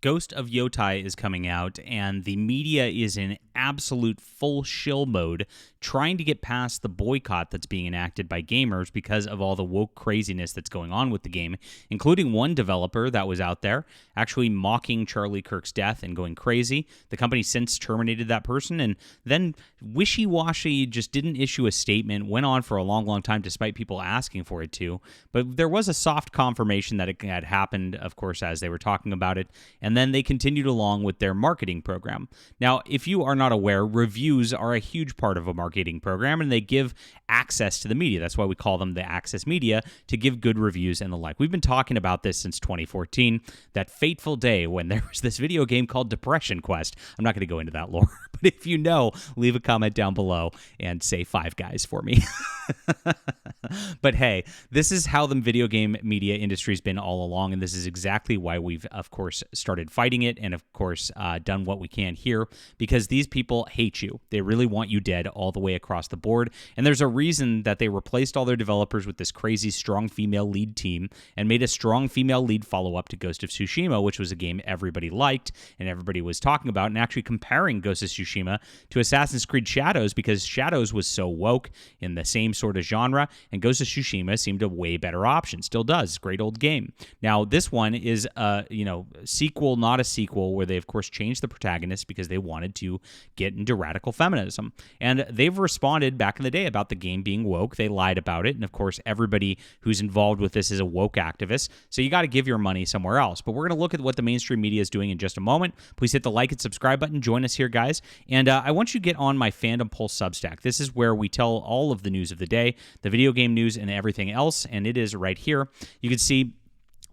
Ghost of Yotei is coming out, and the media is in absolute full shill mode, trying to get past the boycott that's being enacted by gamers because of all the woke craziness that's going on with the game, including one developer that was out there actually mocking Charlie Kirk's death and going crazy. The company since terminated that person, and then wishy-washy just didn't issue a statement, went on for a long, long time despite people asking for it to, but there was a soft confirmation that it had happened, of course, as they were talking about it, and then they continued along with their marketing program. Now, if you are not aware, reviews are a huge part of a marketing program, and they give access to the media. That's why we call them the access media, to give good reviews and the like. We've been talking about this since 2014, that fateful day when there was this video game called Depression Quest. I'm not going to go into that lore, but if you know, leave a comment down below and say Five Guys for me. But hey, this is how the video game media industry's been all along, and this is exactly why we've, of course, started fighting it and, of course, done what we can here, because these people hate you. They really want you dead all the way across the board, and there's a reason that they replaced all their developers with this crazy strong female lead team and made a strong female lead follow-up to Ghost of Tsushima, which was a game everybody liked and everybody was talking about, and actually comparing Ghost of Tsushima to Assassin's Creed Shadows, because Shadows was so woke in the same sort of genre, and Ghost of Tsushima seemed a way better option. Still does. Great old game. Now, this one is a sequel, not a sequel, where they, of course, changed the protagonist because they wanted to get into radical feminism. And they've responded back in the day about the game being woke. They lied about it. And, of course, everybody who's involved with this is a woke activist. So you got to give your money somewhere else. But we're going to look at what the mainstream media is doing in just a moment. Please hit the like and subscribe button. Join us here, guys. And I want you to get on my Fandom Pulse Substack. This is where we tell all of the news of the day, the video game news and everything else, and it is right here. You can see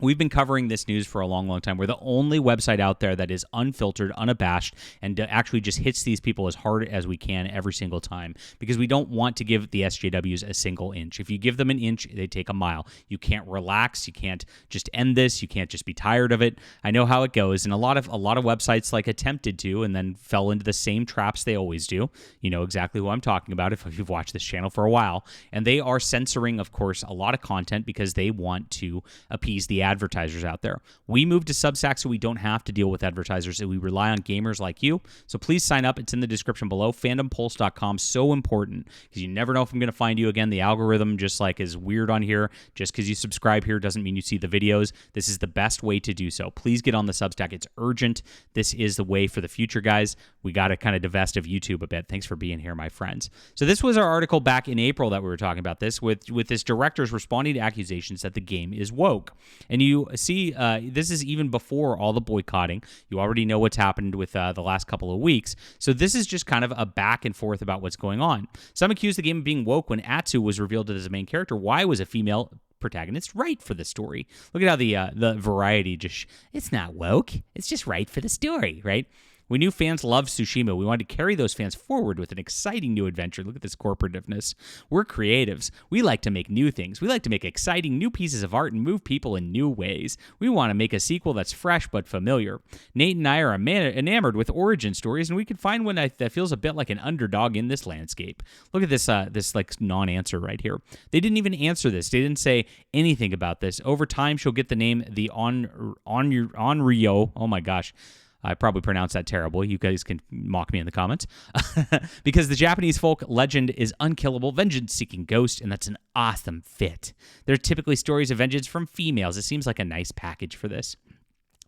we've been covering this news for a long, long time. We're the only website out there that is unfiltered, unabashed, and actually just hits these people as hard as we can every single time, because we don't want to give the SJWs a single inch. If you give them an inch, they take a mile. You can't relax. You can't just end this. You can't just be tired of it. I know how it goes, and a lot of websites attempted to and then fell into the same traps they always do. You know exactly who I'm talking about if you've watched this channel for a while. And they are censoring, of course, a lot of content because they want to appease the advertisers out there. We moved to Substack so we don't have to deal with advertisers, and we rely on gamers like you. So please sign up. It's in the description below. Fandompulse.com. So important, because you never know if I'm going to find you again. The algorithm just is weird on here. Just because you subscribe here doesn't mean you see the videos. This is the best way to do so. Please get on the Substack. It's urgent. This is the way for the future, guys. We got to kind of divest of YouTube a bit. Thanks for being here, my friends. So this was our article back in April that we were talking about this with this directors responding to accusations that the game is woke. And you see, this is even before all the boycotting. You already know what's happened with the last couple of weeks. So this is just kind of a back and forth about what's going on. Some accuse the game of being woke when Atsu was revealed as a main character. Why was a female protagonist right for the story? Look at how the variety it's not woke. It's just right for the story, right? We knew fans loved Tsushima. We wanted to carry those fans forward with an exciting new adventure. Look at this corporativeness. We're creatives. We like to make new things. We like to make exciting new pieces of art and move people in new ways. We want to make a sequel that's fresh but familiar. Nate and I are enamored with origin stories, and we can find one that feels a bit like an underdog in this landscape. Look at this non-answer right here. They didn't even answer this. They didn't say anything about this. Over time, she'll get the name the Onryo. Oh my gosh. I probably pronounced that terrible. You guys can mock me in the comments. Because the Japanese folk legend is unkillable, vengeance-seeking ghost, and that's an awesome fit. There are typically stories of vengeance from females. It seems like a nice package for this.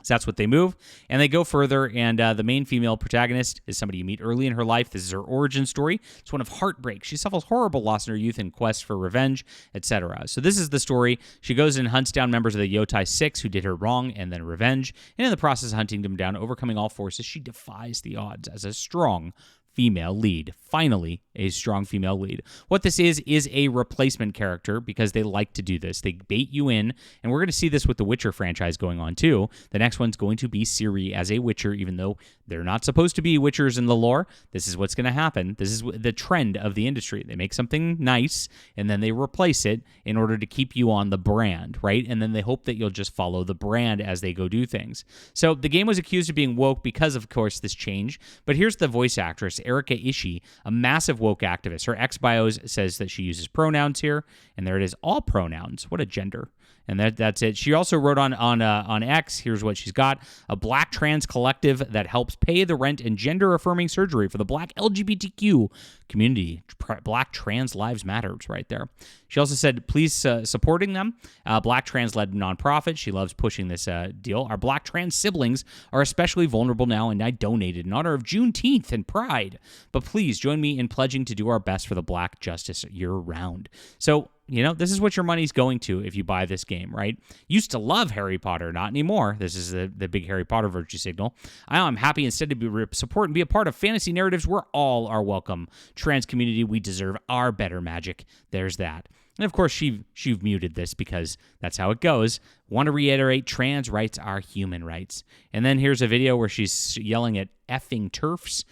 So that's what they move, and they go further, and the main female protagonist is somebody you meet early in her life. This is her origin story. It's one of heartbreak. She suffers horrible loss in her youth and quest for revenge, etc. So this is the story. She goes and hunts down members of the Yotei 6 who did her wrong, and then revenge. And in the process of hunting them down, overcoming all forces, she defies the odds as a strong female lead. Finally, a strong female lead. What this is a replacement character, because they like to do this. They bait you in, and we're going to see this with the Witcher franchise going on too. The next one's going to be Ciri as a Witcher, even though they're not supposed to be Witchers in the lore. This is what's going to happen. This is the trend of the industry. They make something nice, and then they replace it in order to keep you on the brand, right? And then they hope that you'll just follow the brand as they go do things. So the game was accused of being woke because, of course, this change. But here's the voice actress, Erika Ishii, a massive woke activist. Her ex-bios says that she uses pronouns here, and there it is, all pronouns. What a gender. And that's it. She also wrote on X, here's what she's got: a black trans collective that helps pay the rent and gender-affirming surgery for the black LGBTQ community. Black trans lives matter. It's right there. She also said, please supporting them. Black trans-led nonprofit. She loves pushing this deal. Our black trans siblings are especially vulnerable now, and I donated in honor of Juneteenth and Pride. But please join me in pledging to do our best for the black justice year-round. So, this is what your money's going to if you buy this game, right? Used to love Harry Potter, not anymore. This is the big Harry Potter virtue signal. I'm happy instead to support and be a part of fantasy narratives where all are welcome. Trans community, we deserve our better magic. There's that. And of course, she muted this because that's how it goes. Want to reiterate, trans rights are human rights. And then here's a video where she's yelling at effing TERFs,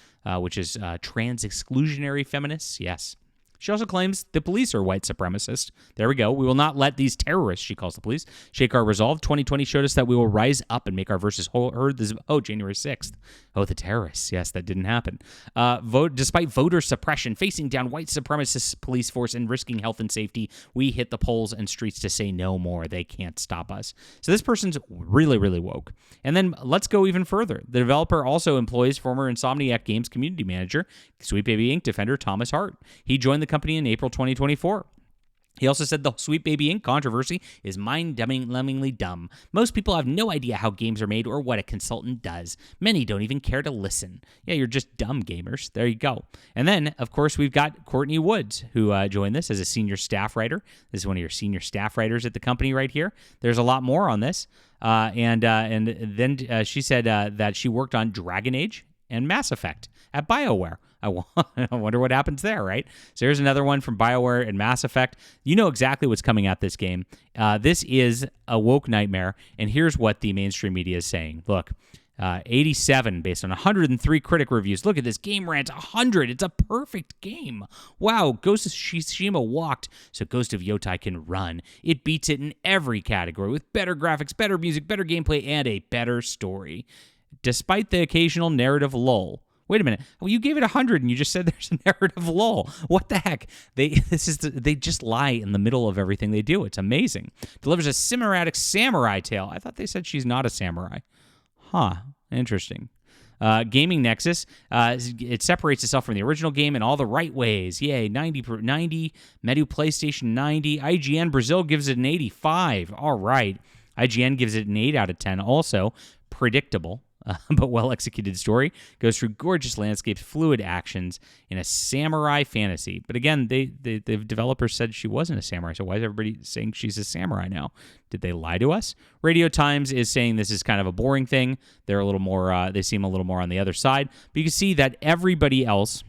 which is trans exclusionary feminists. Yes. She also claims the police are white supremacists. There we go. We will not let these terrorists, she calls the police, shake our resolve. 2020 showed us that we will rise up and make our voices heard. January 6th. Oh, the terrorists. Yes, that didn't happen. Despite voter suppression, facing down white supremacist police force and risking health and safety, we hit the polls and streets to say no more. They can't stop us. So this person's really, really woke. And then let's go even further. The developer also employs former Insomniac Games community manager, Sweet Baby Inc. defender Thomas Hart. He joined the company in April 2024. He also said the Sweet Baby Inc. controversy is mind-numbingly dumb. Most people have no idea how games are made or what a consultant does. Many don't even care to listen. Yeah, you're just dumb gamers. There you go. And then, of course, we've got Courtney Woods, who joined this as a senior staff writer. This is one of your senior staff writers at the company right here. There's a lot more on this. And then she said that she worked on Dragon Age and Mass Effect at BioWare. I wonder what happens there, right? So here's another one from BioWare and Mass Effect. You know exactly what's coming at this game. This is a woke nightmare, and here's what the mainstream media is saying. Look, 87 based on 103 critic reviews. Look at this. Game Rant's 100. It's a perfect game. Wow, Ghost of Tsushima walked so Ghost of Yotei can run. It beats it in every category with better graphics, better music, better gameplay, and a better story. Despite the occasional narrative lull. Wait a minute. Well, you gave it 100 and you just said there's a narrative lull. What the heck? They just lie in the middle of everything they do. It's amazing. Delivers a cinematic samurai tale. I thought they said she's not a samurai. Huh. Interesting. Gaming Nexus, it separates itself from the original game in all the right ways. Yay, 90, Medu PlayStation 90. IGN Brazil gives it an 85. All right. IGN gives it an 8 out of 10 also. Predictable. But well-executed story. Goes through gorgeous landscapes, fluid actions in a samurai fantasy. But again, the developers said she wasn't a samurai, so why is everybody saying she's a samurai now? Did they lie to us? Radio Times is saying this is kind of a boring thing. They're a little more, they seem a little more on the other side. But you can see that everybody else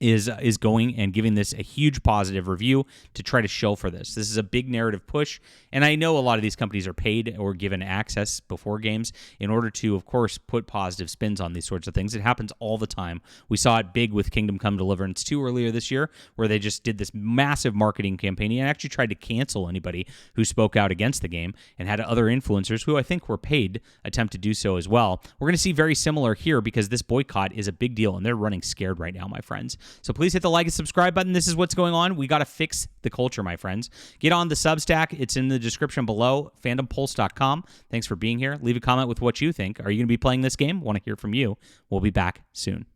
is going and giving this a huge positive review to try to show for this. This is a big narrative push, and I know a lot of these companies are paid or given access before games in order to, of course, put positive spins on these sorts of things. It happens all the time. We saw it big with Kingdom Come Deliverance 2 earlier this year, where they just did this massive marketing campaign and actually tried to cancel anybody who spoke out against the game and had other influencers who I think were paid attempt to do so as well. We're going to see very similar here because this boycott is a big deal, and they're running scared right now, my friends. So please hit the like and subscribe button. This is what's going on. We got to fix the culture, my friends. Get on the Substack. It's in the description below, fandompulse.com. Thanks for being here. Leave a comment with what you think. Are you going to be playing this game? Want to hear from you. We'll be back soon.